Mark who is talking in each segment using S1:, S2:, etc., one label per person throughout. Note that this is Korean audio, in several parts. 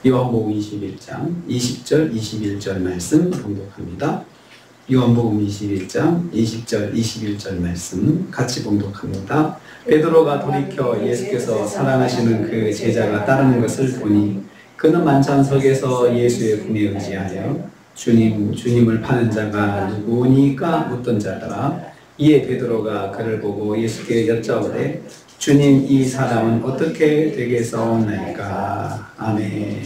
S1: 요한복음 21장 20절 21절 말씀 봉독합니다. 요한복음 21장 20절 21절 말씀 같이 봉독합니다. 베드로가 돌이켜 예수께서 사랑하시는 그 제자가 따르는 것을 보니 그는 만찬석에서 예수의 품에 의지하여 주님을 파는 자가 누구니까 묻던 자더라. 이에 베드로가 그를 보고 예수께 여짜오되 주님, 이 사람은 어떻게 되겠사옵나이까? 아멘.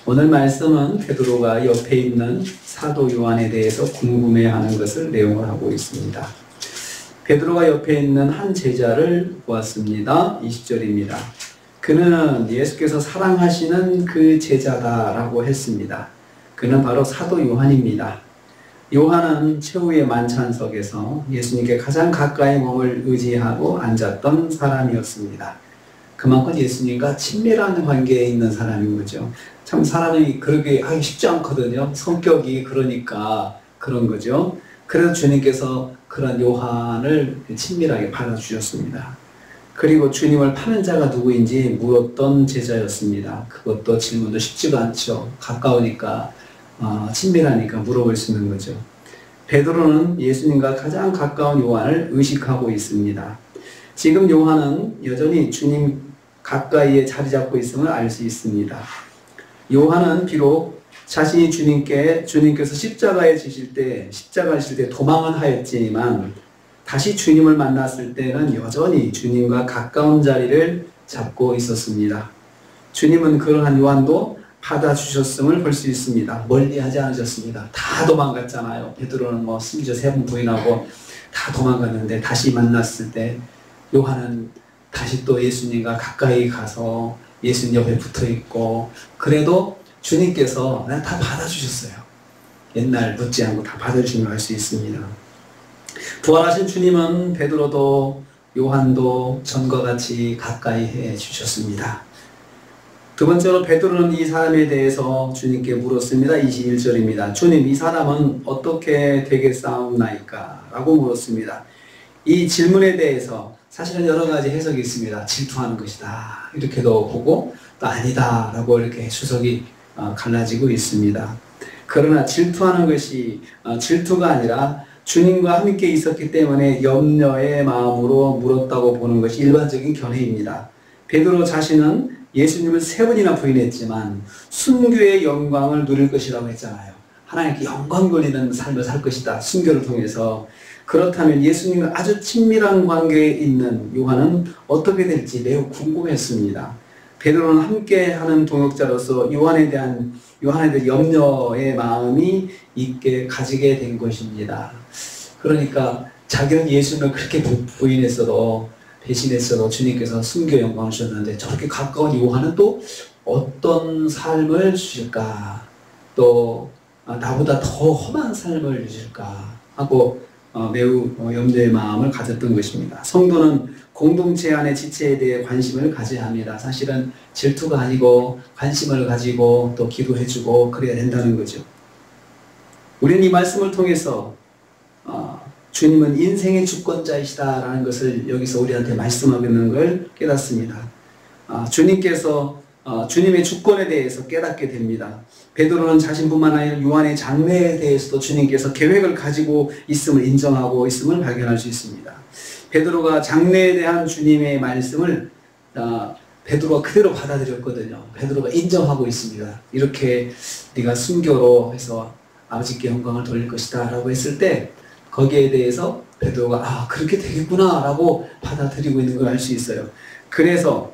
S1: 오늘 말씀은 베드로가 옆에 있는 사도 요한에 대해서 궁금해하는 것을 내용을 하고 있습니다. 베드로가 옆에 있는 한 제자를 보았습니다. 20절입니다. 그는 예수께서 사랑하시는 그 제자다라고 했습니다. 그는 바로 사도 요한입니다. 요한은 최후의 만찬석에서 예수님께 가장 가까이 몸을 의지하고 앉았던 사람이었습니다. 그만큼 예수님과 친밀한 관계에 있는 사람인 거죠. 참 사람이 그렇게 하기 쉽지 않거든요. 성격이 그러니까 그런 거죠. 그래서 주님께서 그런 요한을 친밀하게 받아주셨습니다. 그리고 주님을 파는 자가 누구인지 물었던 제자였습니다. 그것도 질문도 쉽지가 않죠. 가까우니까 친밀하니까 물어볼 수 있는 거죠. 베드로는 예수님과 가장 가까운 요한을 의식하고 있습니다. 지금 요한은 여전히 주님 가까이에 자리 잡고 있음을 알 수 있습니다. 요한은 비록 자신이 주님께서 십자가에 지실 때 도망은 하였지만 다시 주님을 만났을 때는 여전히 주님과 가까운 자리를 잡고 있었습니다. 주님은 그러한 요한도 받아주셨음을 볼 수 있습니다. 멀리하지 않으셨습니다. 다 도망갔잖아요. 베드로는 심지어 3번 부인하고 다 도망갔는데 다시 만났을 때 요한은 다시 또 예수님과 가까이 가서 예수님 옆에 붙어있고 그래도 주님께서 다 받아주셨어요. 옛날 묻지 않고 다 받아주신 걸 알 수 있습니다. 부활하신 주님은 베드로도 요한도 전과 같이 가까이 해주셨습니다. 두 번째로 베드로는 이 사람에 대해서 주님께 물었습니다. 21절입니다. 주님, 이 사람은 어떻게 되겠사옵나이까? 라고 물었습니다. 이 질문에 대해서 사실은 여러 가지 해석이 있습니다. 질투하는 것이다 이렇게도 보고 또 아니다 라고 이렇게 주석이 갈라지고 있습니다. 그러나 질투하는 것이 질투가 아니라 주님과 함께 있었기 때문에 염려의 마음으로 물었다고 보는 것이 일반적인 견해입니다. 베드로 자신은 예수님을 3번이나 부인했지만 순교의 영광을 누릴 것이라고 했잖아요. 하나님께 영광 돌리는 삶을 살 것이다. 순교를 통해서. 그렇다면 예수님과 아주 친밀한 관계에 있는 요한은 어떻게 될지 매우 궁금했습니다. 베드로는 함께하는 동역자로서 요한에 대한 염려의 마음이 있게 가지게 된 것입니다. 그러니까 자기는 예수님을 그렇게 부인했어도 배신했어도 주님께서 순교 영광을 주셨는데 저렇게 가까운 요한은 또 어떤 삶을 주실까? 또 나보다 더 험한 삶을 주실까? 하고 매우 염려의 마음을 가졌던 것입니다. 성도는 공동체 안의 지체에 대해 관심을 가져야 합니다. 사실은 질투가 아니고 관심을 가지고 또 기도해주고 그래야 된다는 거죠. 우리는 이 말씀을 통해서 주님은 인생의 주권자이시다라는 것을 여기서 우리한테 말씀하고 있는 걸 깨닫습니다. 주님께서 주님의 주권에 대해서 깨닫게 됩니다. 베드로는 자신뿐만 아니라 요한의 장래에 대해서도 주님께서 계획을 가지고 있음을 인정하고 있음을 발견할 수 있습니다. 베드로가 장래에 대한 주님의 말씀을 베드로가 그대로 받아들였거든요. 베드로가 인정하고 있습니다. 이렇게 네가 순교로 해서 아버지께 영광을 돌릴 것이다 라고 했을 때 거기에 대해서 베드로가 그렇게 되겠구나 라고 받아들이고 있는 걸 알 수 있어요. 그래서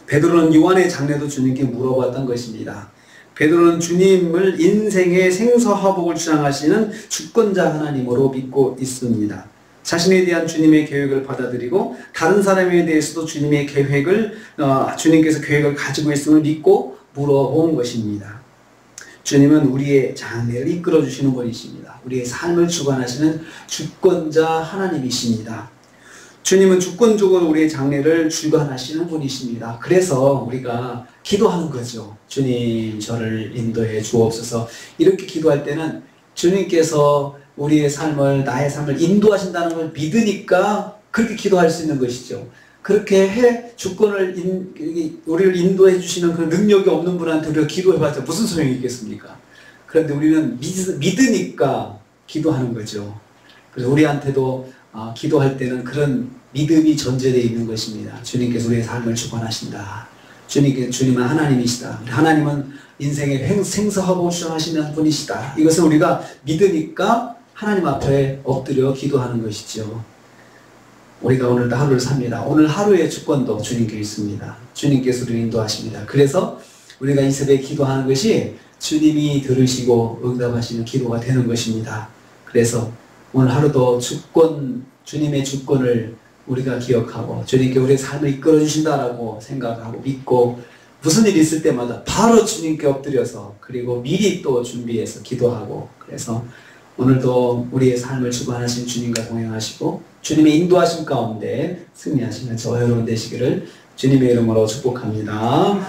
S1: 베드로는 요한의 장래도 주님께 물어봤던 것입니다. 베드로는 주님을 인생의 생사화복을 주장하시는 주권자 하나님으로 믿고 있습니다. 자신에 대한 주님의 계획을 받아들이고 다른 사람에 대해서도 주님의 주님께서 계획을 가지고 있음을 믿고 물어본 것입니다. 주님은 우리의 장래를 이끌어 주시는 분이십니다. 우리의 삶을 주관하시는 주권자 하나님이십니다. 주님은 주권적으로 우리의 장래를 주관하시는 분이십니다. 그래서 우리가 기도하는 거죠. 주님, 저를 인도해 주옵소서. 이렇게 기도할 때는 주님께서 우리의 삶을, 나의 삶을 인도하신다는 걸 믿으니까 그렇게 기도할 수 있는 것이죠. 그렇게 해 주권을 우리를 인도해 주시는 그 능력이 없는 분한테 우리가 기도해봤자 무슨 소용이 있겠습니까? 그런데 우리는 믿으니까 기도하는 거죠. 그래서 우리한테도 기도할 때는 그런 믿음이 전제되어 있는 것입니다. 주님께서 우리의 삶을 주관하신다. 주님은 하나님이시다. 하나님은 인생에 생사하고 주장하시는 분이시다. 이것을 우리가 믿으니까 하나님 앞에 엎드려 기도하는 것이죠. 우리가 오늘도 하루를 삽니다. 오늘 하루의 주권도 주님께 있습니다. 주님께서 우리를 인도하십니다. 그래서 우리가 이 새벽에 기도하는 것이 주님이 들으시고 응답하시는 기도가 되는 것입니다. 그래서 오늘 하루도 주님의 주권을 우리가 기억하고 주님께 우리의 삶을 이끌어 주신다라고 생각하고 믿고 무슨 일이 있을 때마다 바로 주님께 엎드려서 그리고 미리 또 준비해서 기도하고 그래서 오늘도 우리의 삶을 주관하신 주님과 동행하시고 주님의 인도하심 가운데 승리하시는 저와 여러분 되시기를 주님의 이름으로 축복합니다.